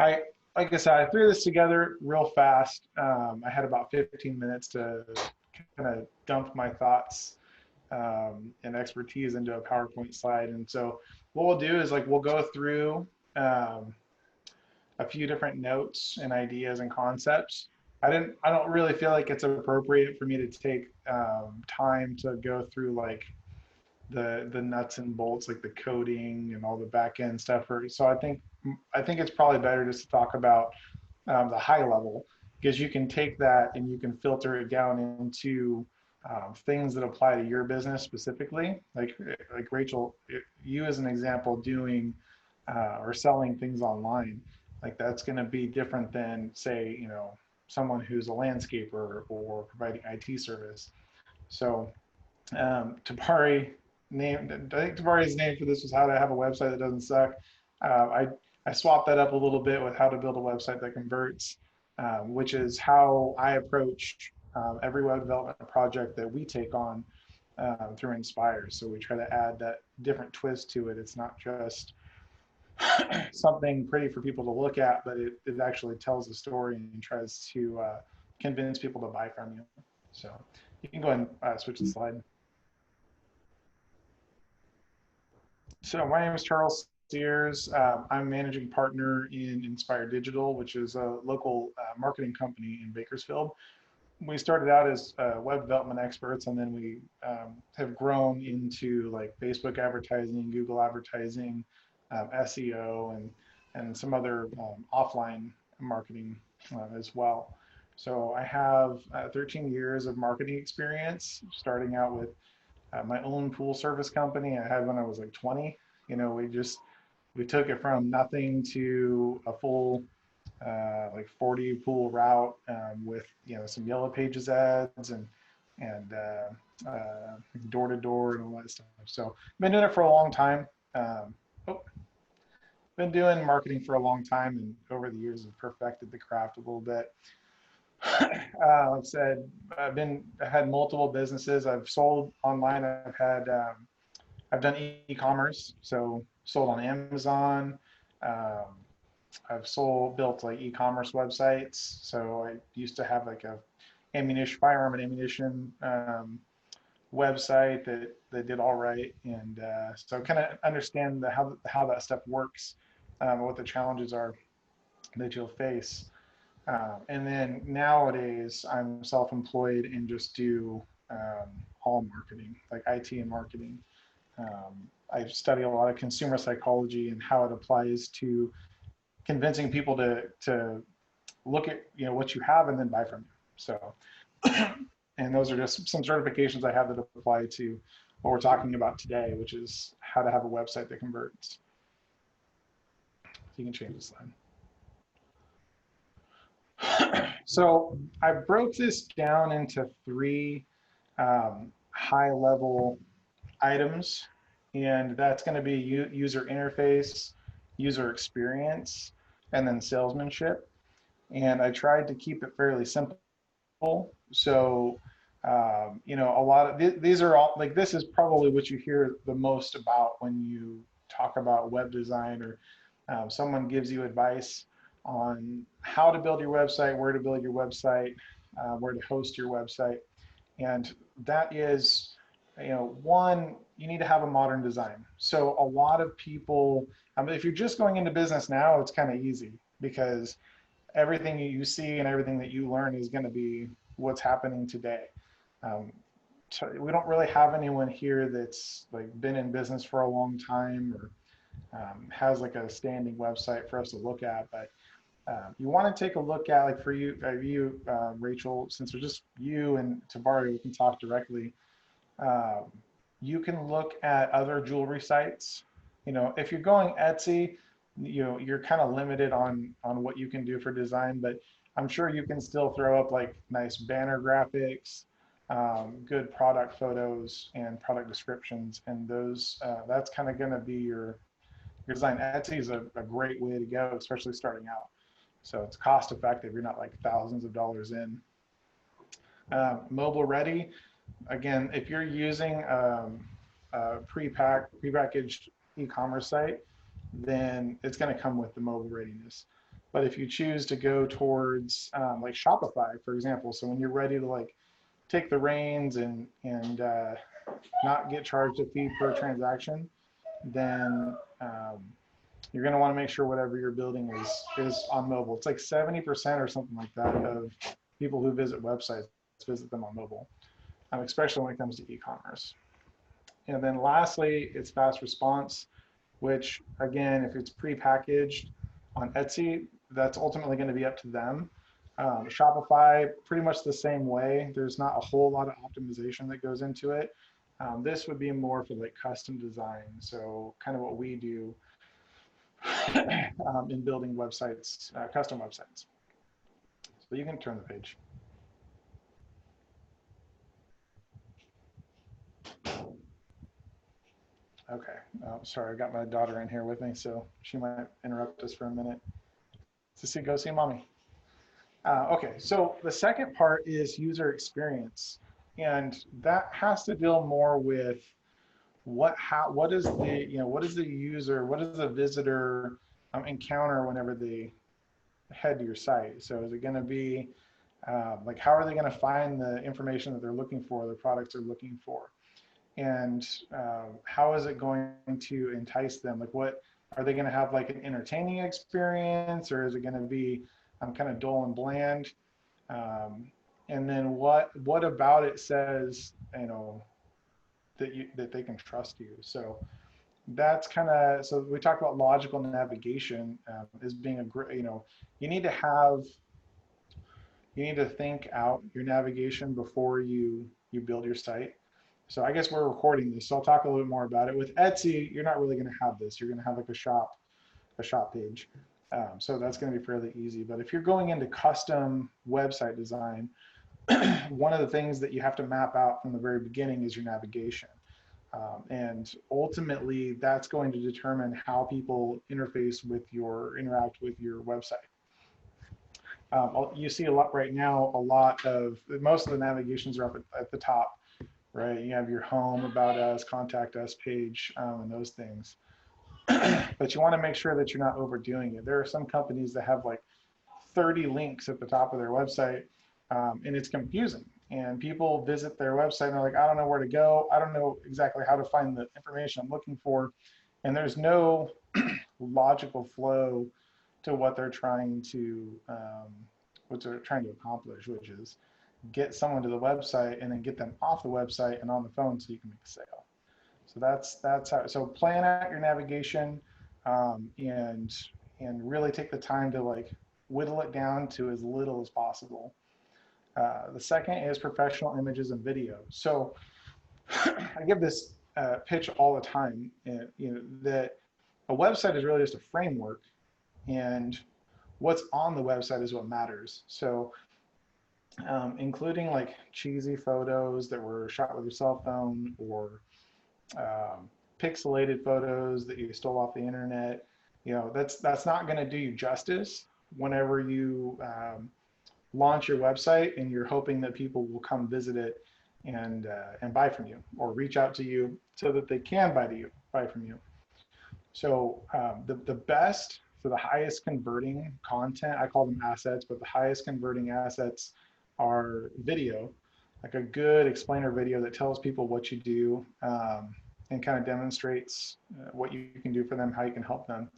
I, like I said, I threw this together real fast. I had about 15 minutes to kind of dump my thoughts and expertise into a PowerPoint slide. And so what we'll do is like we'll go through um, a few different notes and ideas and concepts. I don't really feel like it's appropriate for me to take time to go through like the nuts and bolts, like the coding and all the back end stuff. So I think it's probably better just to talk about the high level, because you can take that and you can filter it down into things that apply to your business specifically. Like Rachel, you as an example doing or selling things online, like that's going to be different than say, you know, someone who's a landscaper or providing IT service. So Tabari I think Tabari's name for this was how to have a website that doesn't suck. I swapped that up a little bit with how to build a website that converts, which is how I approach every web development project that we take on through Inspire. So we try to add that different twist to it. It's not just something pretty for people to look at, but it actually tells a story and tries to convince people to buy from you. So you can go ahead and switch the slide. So my name is Charles Sears. I'm managing partner in Inspire Digital, which is a local marketing company in Bakersfield. We started out as web development experts, and then we have grown into like Facebook advertising, Google advertising, SEO, and some other offline marketing as well. So I have 13 years of marketing experience, starting out with my own pool service company I had when I was like 20. You know, we took it from nothing to a full like 40 pool route with, you know, some Yellow Pages ads and door to door and all that stuff. So I've been doing it for a long time. Been doing marketing for a long time, and over the years have perfected the craft a little bit. Like I said, I had multiple businesses. I've sold online. I've done e-commerce, so sold on Amazon. Um, I've built like e-commerce websites. So I used to have like a firearm and ammunition website that did all right, and so kind of understand how that stuff works, what the challenges are that you'll face. And then nowadays, I'm self-employed and just do all marketing, like IT and marketing. I study a lot of consumer psychology and how it applies to convincing people to look at, you know, what you have and then buy from you. So, and those are just some certifications I have that apply to what we're talking about today, which is how to have a website that converts. You can change the slide. So I broke this down into three high level items, and that's going to be user interface, user experience, and then salesmanship. And I tried to keep it fairly simple. So, you know, a lot of these are all like, this is probably what you hear the most about when you talk about web design, or someone gives you advice on how to build your website, where to build your website, where to host your website. And that is, you know, one, you need to have a modern design. So a lot of people, if you're just going into business now, it's kind of easy because everything you see and everything that you learn is going to be what's happening today. So we don't really have anyone here that's like been in business for a long time, or has like a standing website for us to look at. But you want to take a look at, like for you, Rachel, since there's just you and Tabari, we can talk directly. You can look at other jewelry sites. You know, if you're going Etsy, you know, you're kind of limited on what you can do for design, but I'm sure you can still throw up like nice banner graphics, good product photos and product descriptions, and those that's kind of going to be your design. Etsy is a great way to go, especially starting out. So it's cost effective. You're not like thousands of dollars in. Mobile ready. Again, if you're using a prepackaged e-commerce site, then it's going to come with the mobile readiness. But if you choose to go towards like Shopify, for example, so when you're ready to like take the reins and not get charged a fee per transaction, then you're going to want to make sure whatever you're building is on mobile. It's like 70% or something like that of people who visit websites visit them on mobile, especially when it comes to e-commerce. And then lastly, it's fast response, which again, if it's pre-packaged on Etsy, that's ultimately going to be up to them. Shopify, pretty much the same way. There's not a whole lot of optimization that goes into it. This would be more for like custom design. So kind of what we do in building websites, custom websites. So you can turn the page. Okay, sorry, I got my daughter in here with me, so she might interrupt us for a minute to go see mommy. Okay, so the second part is user experience, and that has to deal more with what is the user, what does the visitor encounter whenever they head to your site. So is it going to be like how are they going to find the information that they're looking for, the products they're looking for? And how is it going to entice them? Like what, are they going to have like an entertaining experience, or is it going to be kind of dull and bland? And then what about it says, you know, that they can trust you? So that's kind of, so we talked about logical navigation as being a great, you know, you need to think out your navigation before you build your site. So I guess we're recording this, so I'll talk a little bit more about it. With Etsy, you're not really going to have this. You're going to have like a shop page. So that's going to be fairly easy. But if you're going into custom website design, one of the things that you have to map out from the very beginning is your navigation. And ultimately, that's going to determine how people interact with your website. You see a lot right now, most of the navigations are up at the top, right? You have your home, about us, contact us page, and those things. But you want to make sure that you're not overdoing it. There are some companies that have like 30 links at the top of their website, and it's confusing. And people visit their website and they're like, I don't know where to go. I don't know exactly how to find the information I'm looking for. And there's no logical flow to what they're trying to accomplish, which is get someone to the website and then get them off the website and on the phone so you can make a sale. So that's how. So plan out your navigation, and really take the time to like whittle it down to as little as possible. The second is professional images and video. So I give this pitch all the time, that a website is really just a framework, and what's on the website is what matters. So including like cheesy photos that were shot with your cell phone, or pixelated photos that you stole off the internet, that's not going to do you justice whenever you launch your website and you're hoping that people will come visit it and buy from you, or reach out to you so that they can buy from you. So the best, for the highest converting content, I call them assets, but the highest converting assets are video, like a good explainer video that tells people what you do, and kind of demonstrates what you can do for them, how you can help them.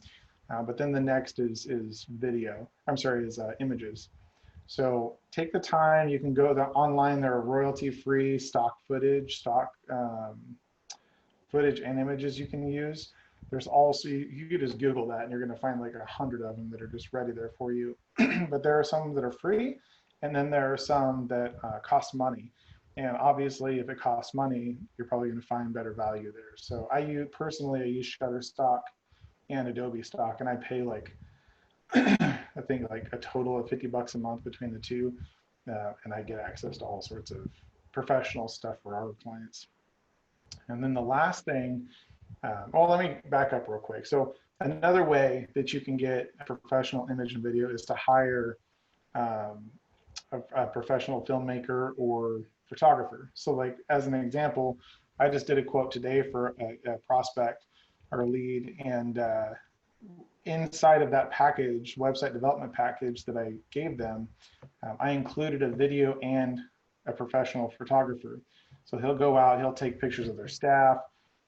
But then the next is video. I'm sorry, is images. So take the time. You can go online. There are royalty-free stock footage and images you can use. There's also, you could just Google that and you're going to find like 100 of them that are just ready there for you. But there are some that are free, and then there are some that cost money. And obviously, if it costs money, you're probably going to find better value there. So I use Shutterstock and Adobe Stock, and I pay like I think like a total of $50 a month between the two, and I get access to all sorts of professional stuff for our clients. And then the last thing, well, let me back up real quick. So another way that you can get a professional image and video is to hire a professional filmmaker or photographer. So like as an example, I just did a quote today for a prospect or lead, and inside of that package, website development package that I gave them, I included a video and a professional photographer. So he'll go out, he'll take pictures of their staff,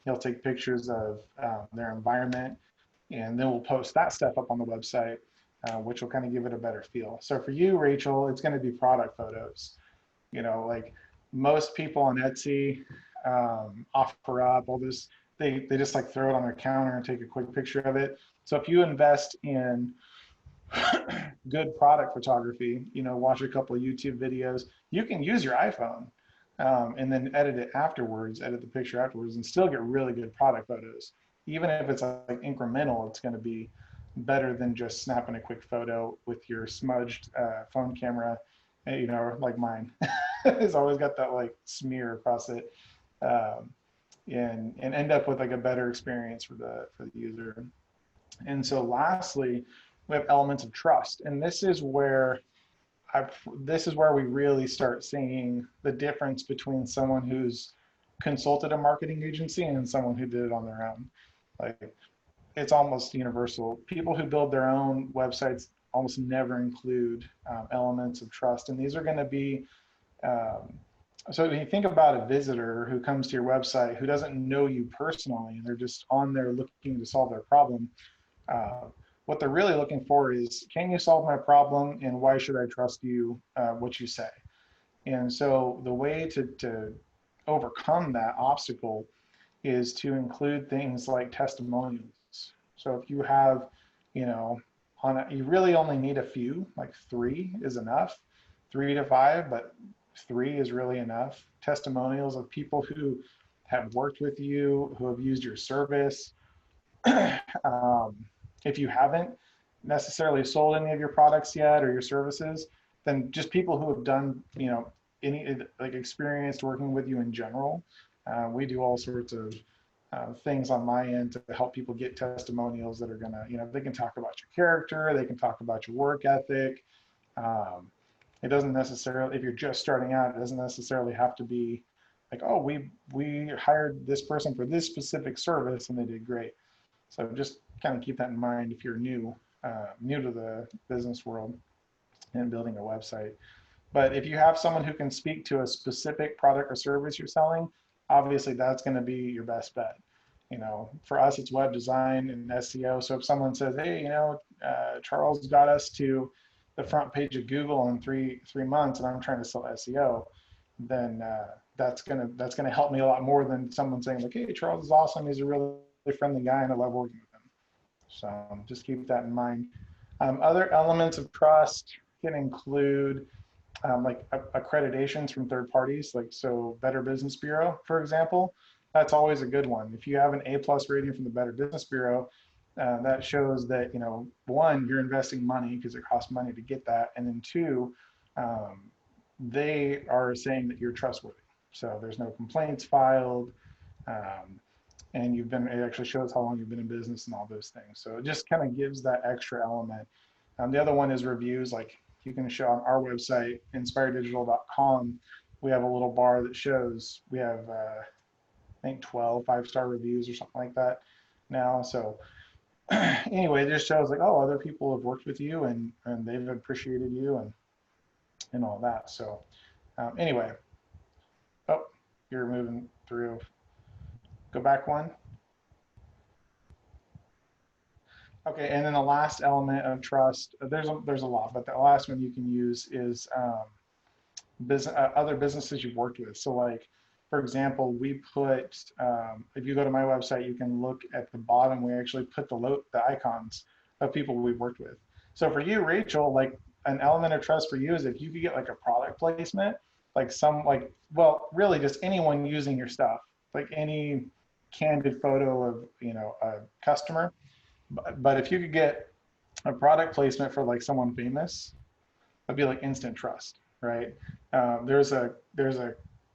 he'll take pictures of their environment, and then we'll post that stuff up on the website, which will kind of give it a better feel. So for you, Rachel, it's going to be product photos. You know, like most people on Etsy offer up all this, they just like throw it on their counter and take a quick picture of it. So if you invest in good product photography, you know, watch a couple of YouTube videos, you can use your iPhone and then edit it afterwards, edit the picture afterwards, and still get really good product photos. Even if it's like incremental, it's going to be better than just snapping a quick photo with your smudged phone camera, you know, like mine. It's always got that like smear across it, and end up with like a better experience for the user. And so lastly, we have elements of trust, and this is where we really start seeing the difference between someone who's consulted a marketing agency and someone who did it on their own. Like, it's almost universal. People who build their own websites almost never include elements of trust, and these are going to be so when you think about a visitor who comes to your website who doesn't know you personally, and they're just on there looking to solve their problem, what they're really looking for is, can you solve my problem, and why should I trust you, what you say? And so the way to overcome that obstacle is to include things like testimonials. So if you have, you know, you really only need a few, like 3 is enough, 3 to 5, but 3 is really enough. Testimonials of people who have worked with you, who have used your service. If you haven't necessarily sold any of your products yet or your services, then just people who have done, you know, any like experienced working with you in general. We do all sorts of things on my end to help people get testimonials that are gonna, you know, they can talk about your character, they can talk about your work ethic. It doesn't necessarily, if you're just starting out, it doesn't necessarily have to be like, oh, we hired this person for this specific service and they did great. So just kind of keep that in mind if you're new to the business world and building a website. But if you have someone who can speak to a specific product or service you're selling, obviously that's going to be your best bet. You know, for us, it's web design and SEO. So if someone says, hey, you know, Charles got us to the front page of Google in three months, and I'm trying to sell SEO, then that's gonna help me a lot more than someone saying like, hey, Charles is awesome, he's a really friendly guy, and I love working with him. So just keep that in mind. Other elements of trust can include like accreditations from third parties, like so Better Business Bureau, for example. That's always a good one. If you have an A+ rating from the Better Business Bureau, that shows that, you know, 1, you're investing money because it costs money to get that, and then 2, they are saying that you're trustworthy. So there's no complaints filed, and it actually shows how long you've been in business and all those things. So it just kind of gives that extra element. The other one is reviews. Like you can show on our website, inspiredigital.com, we have a little bar that shows we have, I think 12 5-star reviews or something like that now. So anyway, it just shows like, oh, other people have worked with you and they've appreciated you and all that. So anyway, oh, you're moving through. Go back one. Okay, and then the last element of trust, there's a lot, but the last one you can use is other businesses you've worked with. So like, for example, we put, if you go to my website, you can look at the bottom, we actually put the icons of people we've worked with. So for you, Rachel, like an element of trust for you is if you could get like a product placement, like well, really just anyone using your stuff, like any candid photo of, you know, a customer. But if you could get a product placement for like someone famous, that'd be like instant trust, right? There's a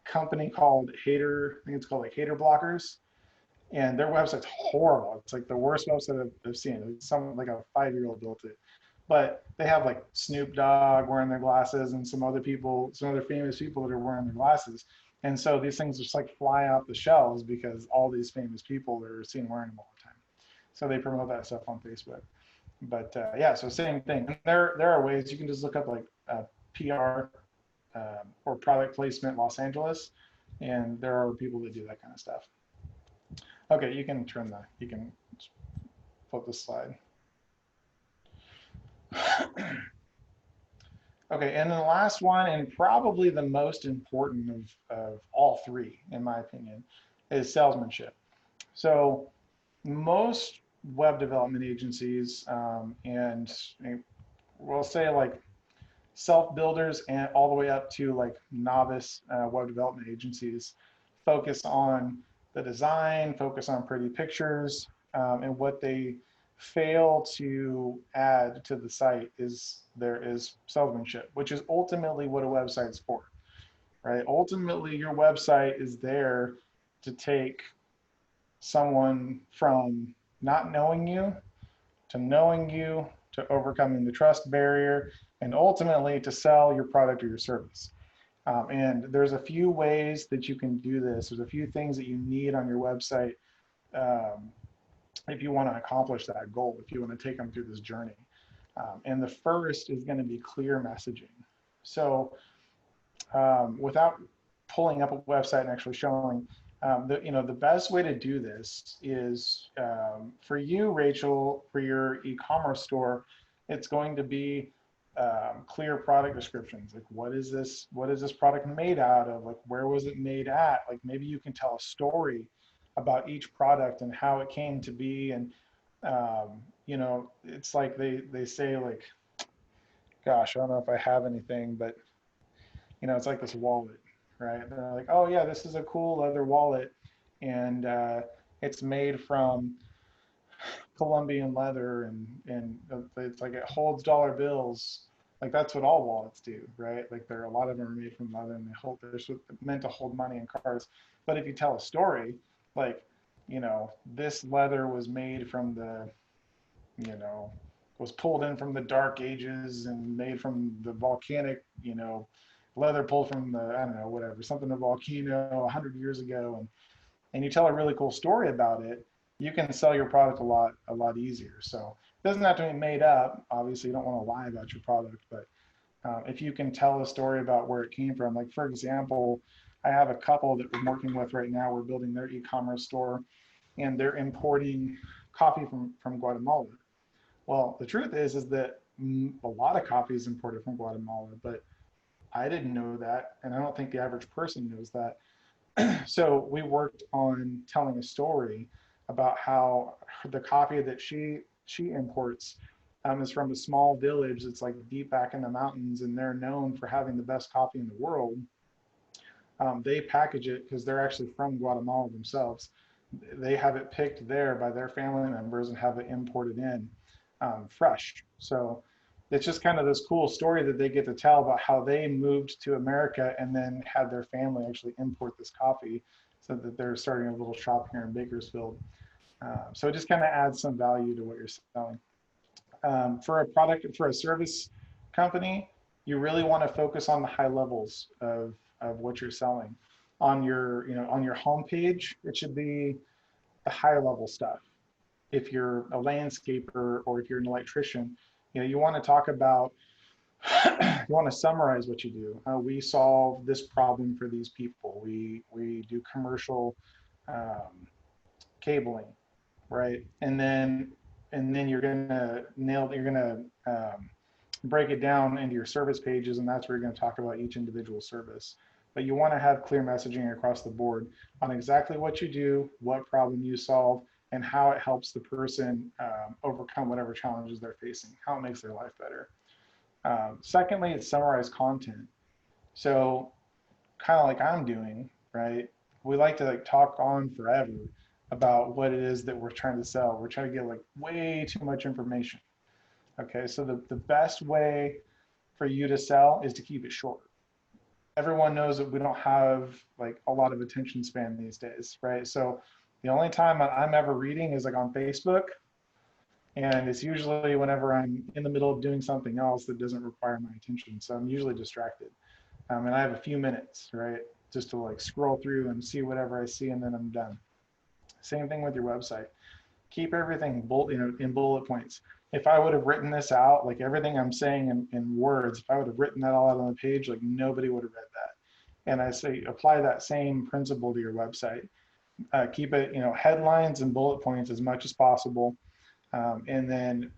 company called Hater, I think it's called like Hater Blockers, and their website's horrible. It's like the worst website I've seen. It's like a 5-year-old built it, but they have like Snoop Dogg wearing their glasses and some other famous people that are wearing their glasses. And so these things just like fly off the shelves because all these famous people are seen wearing them all the time. So they promote that stuff on Facebook. But yeah, so same thing. And there are ways you can just look up like PR or product placement Los Angeles, and there are people that do that kind of stuff. Okay, you can flip the slide. Okay, and then the last one, and probably the most important of all three, in my opinion, is salesmanship. So most web development agencies and we'll say like self-builders and all the way up to like novice web development agencies focus on the design, focus on pretty pictures, and what they fail to add to the site is there is salesmanship, which is ultimately what a website's for, right? Ultimately, your website is there to take someone from not knowing you to knowing you to overcoming the trust barrier and ultimately to sell your product or your service. And there's a few ways that you can do this. There's a few things that you need on your website um, if you want to accomplish that goal, if you want to take them through this journey. And the first is going to be clear messaging. So without pulling up a website and actually showing, the best way to do this is for you, Rachel, for your e-commerce store, it's going to be clear product descriptions. Like, what is this? What is this product made out of? Like, where was it made at? Like, maybe you can tell a story about each product and how it came to be. And it's like they say like, gosh, I don't know if I have anything, but it's like this wallet, right? They're like, oh yeah, this is a cool leather wallet, and it's made from Colombian leather, and it's like it holds dollar bills. Like that's what all wallets do, right? Like a lot of them are made from leather, and they're meant to hold money and cards. But if you tell a story, like this leather was made from you know, was pulled in from the dark ages and made from the volcanic, leather pulled from the, I don't know, whatever, something, a volcano 100 years ago. And you tell a really cool story about it, you can sell your product a lot easier. So it doesn't have to be made up. Obviously, you don't want to lie about your product, but if you can tell a story about where it came from, like for example, I have a couple that we're working with right now. We're building their e-commerce store, and they're importing coffee from Guatemala. Well, the truth is that a lot of coffee is imported from Guatemala, but I didn't know that, and I don't think the average person knows that. So we worked on telling a story about how the coffee that she imports is from a small village that's like deep back in the mountains, and they're known for having the best coffee in the world. They package it because they're actually from Guatemala themselves. They have it picked there by their family members and have it imported in fresh. So it's just kind of this cool story that they get to tell about how they moved to America and then had their family actually import this coffee, so that they're starting a little shop here in Bakersfield. So it just kind of adds some value to what you're selling. For a service company, you really want to focus on the high levels of what you're selling. On your homepage, it should be the higher level stuff. If you're a landscaper or if you're an electrician, you want to talk about, you want to summarize what you do. We solve this problem for these people. We do commercial cabling, right? And then you're gonna break it down into your service pages, and that's where you're going to talk about each individual service. But you want to have clear messaging across the board on exactly what you do, what problem you solve, and how it helps the person overcome whatever challenges they're facing, how it makes their life better. Secondly, it's summarize content. So kind of like I'm doing, right? We like to like talk on forever about what it is that we're trying to sell. We're trying to get like way too much information. Okay, so the best way for you to sell is to keep it short. Everyone knows that we don't have like a lot of attention span these days, right? So the only time I'm ever reading is like on Facebook, and it's usually whenever I'm in the middle of doing something else that doesn't require my attention. So I'm usually distracted. And I have a few minutes, right? Just to like scroll through and see whatever I see, and then I'm done. Same thing with your website. Keep everything in bullet points. if I would have written this out, like everything I'm saying in words, if I would have written that all out on the page, like nobody would have read that. And I say, apply that same principle to your website. Keep it, headlines and bullet points as much as possible. And then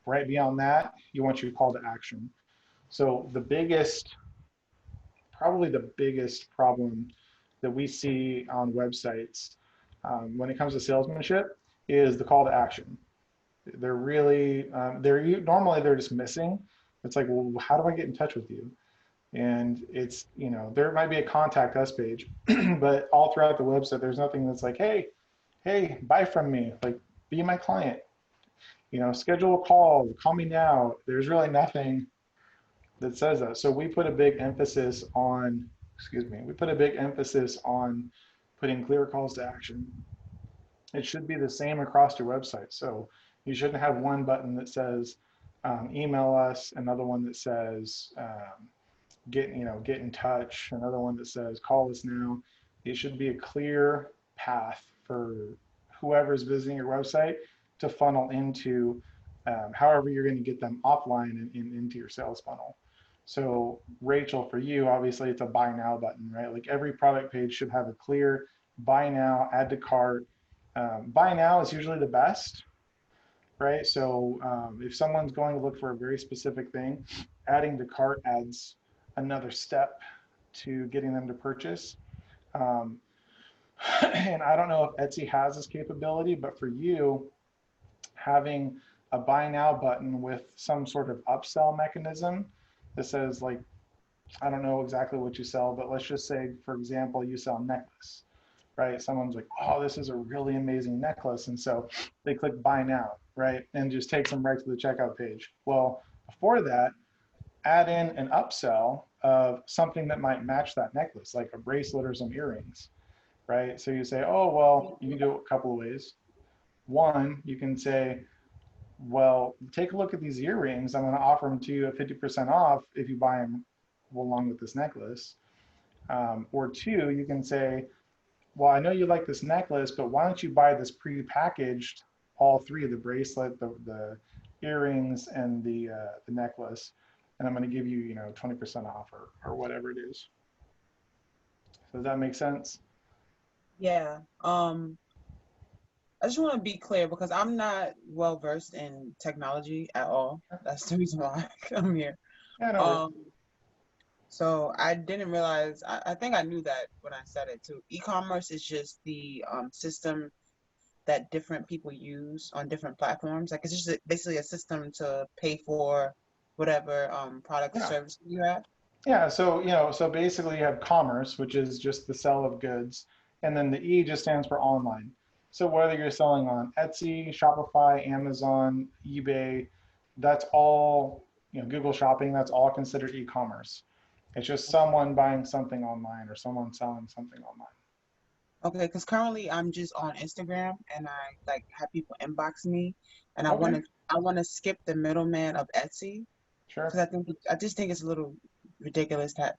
right beyond that, you want your call to action. So probably the biggest problem that we see on websites when it comes to salesmanship is the call to action. They're really, normally they're just missing. It's like, well, how do I get in touch with you? And it's, there might be a contact us page, but all throughout the website, there's nothing that's like, hey, buy from me, like be my client, schedule a call me now. There's really nothing that says that. So we put a big emphasis on, putting clear calls to action. It should be the same across your website. So you shouldn't have one button that says email us, another one that says get in touch, another one that says call us now. It should be a clear path for whoever's visiting your website to funnel into however you're going to get them offline and into your sales funnel. So Rachel, for you, obviously it's a buy now button, right? Like every product page should have a clear buy now, add to cart. Buy now is usually the best, right? So if someone's going to look for a very specific thing, adding to cart adds another step to getting them to purchase. And I don't know if Etsy has this capability, but for you, having a buy now button with some sort of upsell mechanism that says, like, I don't know exactly what you sell, but let's just say, for example, you sell a necklace, right? Someone's like, oh, this is a really amazing necklace. And so they click buy now, right? And just takes them right to the checkout page. Well, before that, add in an upsell of something that might match that necklace, like a bracelet or some earrings, right? So you say, oh, well, you can do it a couple of ways. One, you can say, well, take a look at these earrings. I'm going to offer them to you at 50% off if you buy them along with this necklace. Or two, you can say, well, I know you like this necklace, but why don't you buy this pre-packaged, all three, the bracelet, the earrings, and the necklace, and I'm going to give you, 20% off or whatever it is. So does that make sense? Yeah. I just want to be clear because I'm not well versed in technology at all. That's the reason why I'm here. Yeah, no worries. Um, so I didn't realize, I think I knew that when I said it too. E-commerce is just the system that different people use on different platforms. Like it's just basically a system to pay for whatever product or Yeah. service you have. Yeah, so basically you have commerce, which is just the sale of goods, and then the E just stands for online. So whether you're selling on Etsy, Shopify, Amazon, eBay, that's all, Google Shopping, that's all considered e-commerce. It's just someone buying something online or someone selling something online. Okay, because currently I'm just on Instagram and I like have people inbox me, and Okay, I want to skip the middleman of Etsy because sure. I just think it's a little ridiculous to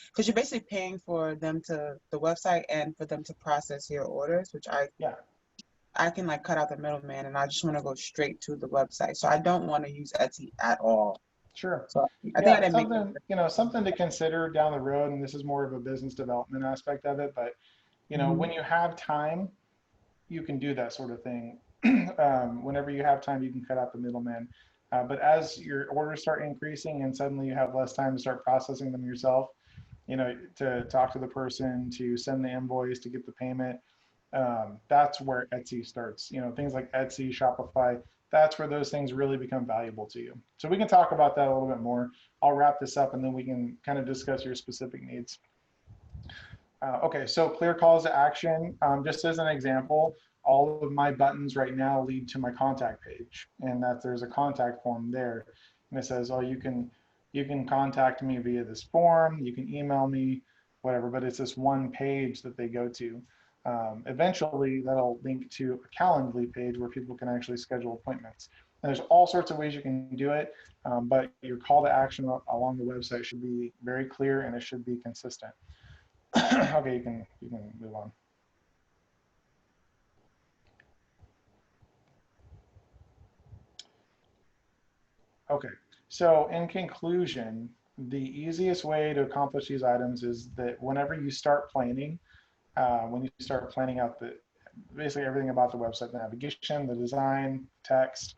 because you're basically paying for them to the website and for them to process your orders, which Yeah, I can like cut out the middleman and I just want to go straight to the website. So I don't want to use Etsy at all. sure. So I think I Yeah, didn't make that. something to consider down the road, and this is more of a business development aspect of it, but Hmm. when you have time, you can do that sort of thing. Whenever you have time, you can cut out the middleman. But as your orders start increasing and suddenly you have less time to start processing them yourself, to talk to the person, to send the invoice, to get the payment, that's where Etsy starts. Things like Etsy, Shopify, that's where those things really become valuable to you. So we can talk about that a little bit more. I'll wrap this up and then we can kind of discuss your specific needs. Okay, so clear calls to action. Just as an example, all of my buttons right now lead to my contact page, and that there's a contact form there, and it says, "Oh, you can contact me via this form. You can email me, whatever." But it's this one page that they go to. Eventually, that'll link to a Calendly page where people can actually schedule appointments. And there's all sorts of ways you can do it, but your call to action along the website should be very clear and it should be consistent. Okay, you can move on. Okay, so in conclusion, the easiest way to accomplish these items is that whenever you start planning, when you start planning out the basically everything about the website, the navigation, the design, text,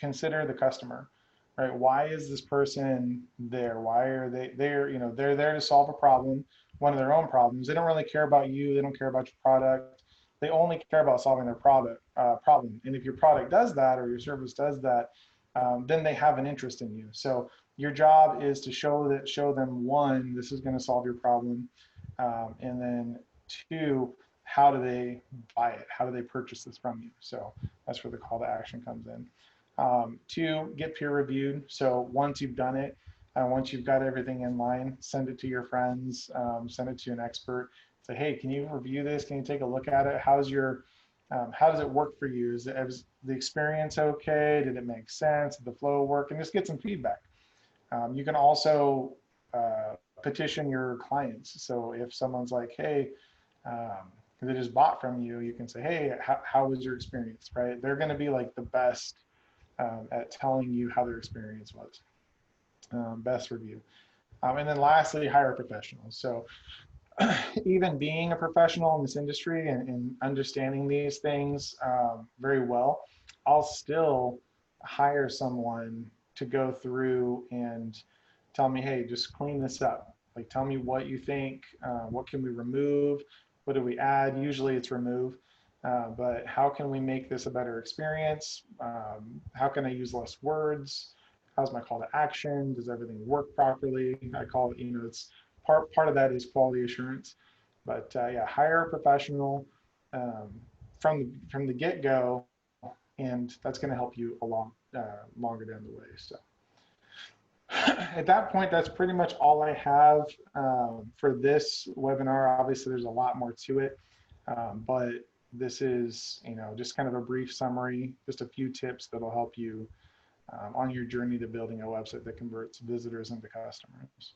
consider the customer, right? Why is this person there? Why are they there? You know, they're there to solve a problem, one of their own problems. They don't really care about you. They don't care about your product. They only care about solving their problem. And if your product does that or your service does that, then they have an interest in you. So your job is to show them one, this is going to solve your problem, and then two, how do they buy it? How do they purchase this from you? So that's where the call to action comes in. Two, get peer reviewed. So once you've done it, once you've got everything in line, send it to your friends, send it to an expert. Say, hey, can you review this? Can you take a look at it? How does it work for you? Is the experience okay? Did it make sense? Did the flow work? And just get some feedback. You can also petition your clients. So if someone's like, hey, they just bought from you, you can say, hey, how was your experience, right? They're going to be like the best at telling you how their experience was. Best review. And then lastly, hire a professional. So even being a professional in this industry and understanding these things very well, I'll still hire someone to go through and tell me, hey, just clean this up. Like, tell me what you think. What can we remove? What do we add? Usually it's remove. But how can we make this a better experience? How can I use less words? How's my call to action? Does everything work properly? I call it, it's part of that is quality assurance. But yeah, hire a professional um, from the get-go, and that's going to help you along longer down the way. So at that point, that's pretty much all I have for this webinar. Obviously, there's a lot more to it, but this is, just kind of a brief summary, just a few tips that'll help you on your journey to building a website that converts visitors into customers.